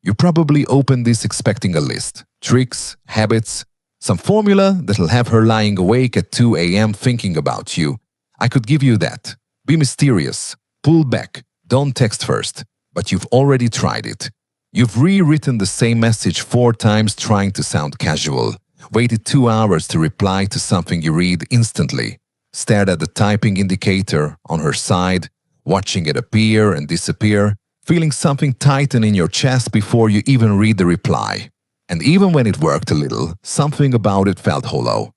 You probably opened this expecting a list, tricks, habits, some formula that'll have her lying awake at 2 a.m. thinking about you. I could give you that. Be mysterious. Pull back. Don't text first. But you've already tried it. You've rewritten the same message 4 times trying to sound casual. Waited 2 hours to reply to something you read instantly. Stared at the typing indicator on her side, watching it appear and disappear, feeling something tighten in your chest before you even read the reply. And even when it worked a little, something about it felt hollow.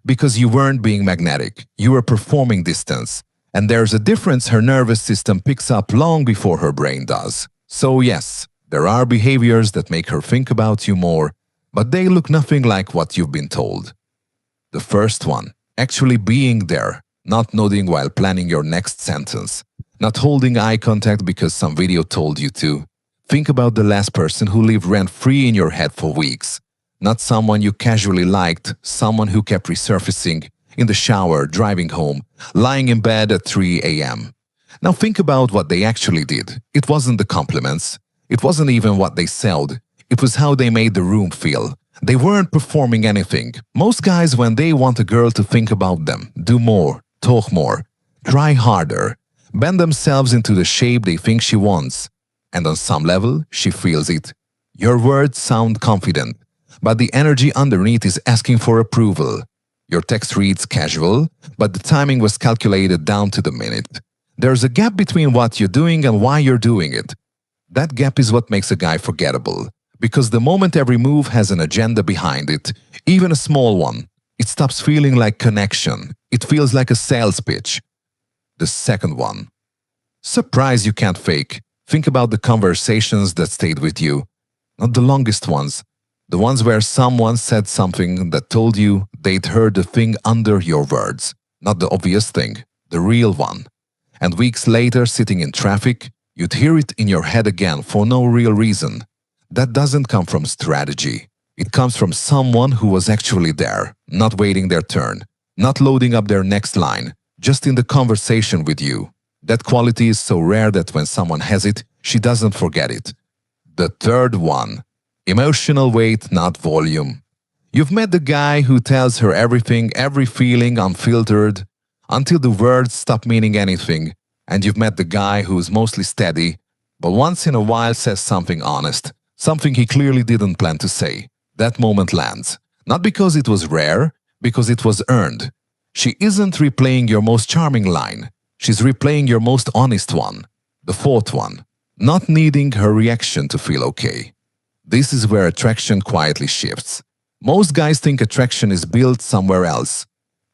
Because you weren't being magnetic, you were performing distance. And there's a difference her nervous system picks up long before her brain does. So yes, there are behaviors that make her think about you more, but they look nothing like what you've been told. The first one, actually being there, not nodding while planning your next sentence, not holding eye contact because some video told you to. Think about the last person who lived rent-free in your head for weeks. Not someone you casually liked, someone who kept resurfacing, in the shower, driving home, lying in bed at 3 a.m. Now think about what they actually did. It wasn't the compliments. It wasn't even what they said. It was how they made the room feel. They weren't performing anything. Most guys, when they want a girl to think about them, do more, talk more, try harder, bend themselves into the shape they think she wants. And on some level, she feels it. Your words sound confident, but the energy underneath is asking for approval. Your text reads casual, but the timing was calculated down to the minute. There's a gap between what you're doing and why you're doing it. That gap is what makes a guy forgettable. Because the moment every move has an agenda behind it, even a small one, it stops feeling like connection. It feels like a sales pitch. The second one. Surprise you can't fake. Think about the conversations that stayed with you. Not the longest ones. The ones where someone said something that told you they'd heard the thing under your words. Not the obvious thing, the real one. And weeks later, sitting in traffic, you'd hear it in your head again for no real reason. That doesn't come from strategy. It comes from someone who was actually there, not waiting their turn, not loading up their next line, just in the conversation with you. That quality is so rare that when someone has it, she doesn't forget it. The third one. Emotional weight, not volume. You've met the guy who tells her everything, every feeling unfiltered, until the words stop meaning anything, and you've met the guy who's mostly steady, but once in a while says something honest, something he clearly didn't plan to say. That moment lands. Not because it was rare, because it was earned. She isn't replaying your most charming line. She's replaying your most honest one. The fourth one. Not needing her reaction to feel okay. This is where attraction quietly shifts. Most guys think attraction is built somewhere else.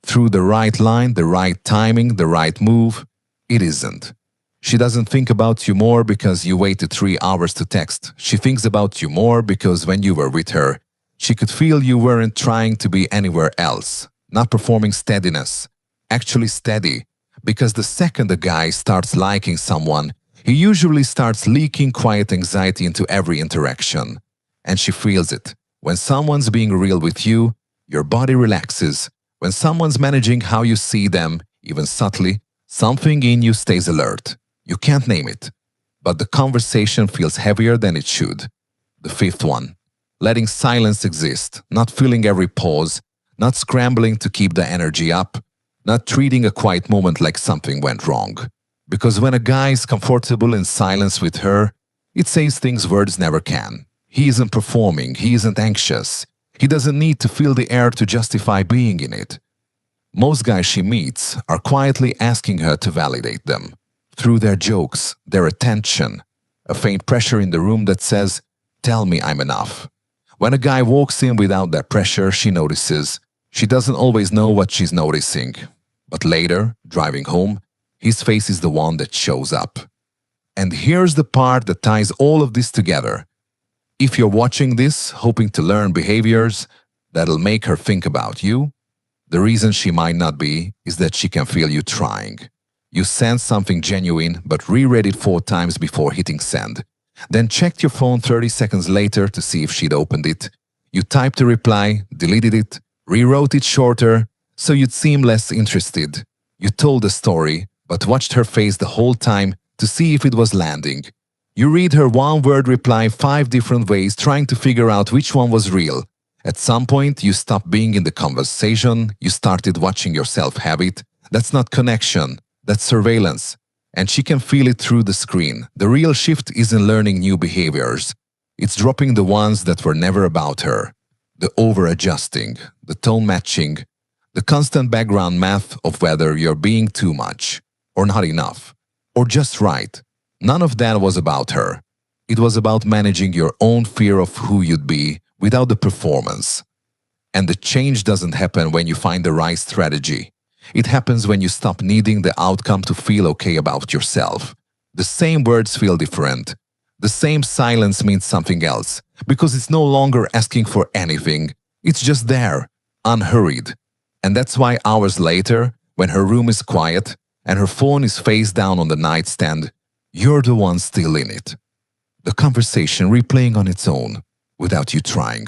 Through the right line, the right timing, the right move. It isn't. She doesn't think about you more because you waited 3 hours to text. She thinks about you more because when you were with her, she could feel you weren't trying to be anywhere else. Not performing steadiness. Actually steady. Because the second a guy starts liking someone, he usually starts leaking quiet anxiety into every interaction. And she feels it. When someone's being real with you, your body relaxes. When someone's managing how you see them, even subtly, something in you stays alert. You can't name it. But the conversation feels heavier than it should. The fifth one. Letting silence exist, not filling every pause, not scrambling to keep the energy up, not treating a quiet moment like something went wrong. Because when a guy is comfortable in silence with her, it says things words never can. He isn't performing, he isn't anxious. He doesn't need to feel the air to justify being in it. Most guys she meets are quietly asking her to validate them. Through their jokes, their attention, a faint pressure in the room that says, "Tell me I'm enough." When a guy walks in without that pressure, she notices. She doesn't always know what she's noticing. But later, driving home, his face is the one that shows up. And here's the part that ties all of this together. If you're watching this, hoping to learn behaviors that'll make her think about you, the reason she might not be is that she can feel you trying. You sent something genuine but reread it 4 times before hitting send. Then checked your phone 30 seconds later to see if she'd opened it. You typed a reply, deleted it, rewrote it shorter so you'd seem less interested. You told a story but watched her face the whole time to see if it was landing. You read her one-word reply 5 different ways, trying to figure out which one was real. At some point, you stopped being in the conversation, you started watching yourself have it. That's not connection, that's surveillance. And she can feel it through the screen. The real shift isn't learning new behaviors. It's dropping the ones that were never about her. The over-adjusting, the tone matching, the constant background math of whether you're being too much, or not enough, or just right. None of that was about her. It was about managing your own fear of who you'd be without the performance. And the change doesn't happen when you find the right strategy. It happens when you stop needing the outcome to feel okay about yourself. The same words feel different. The same silence means something else, because it's no longer asking for anything. It's just there, unhurried. And that's why hours later, when her room is quiet and her phone is face down on the nightstand, you're the one still in it. The conversation replaying on its own, without you trying.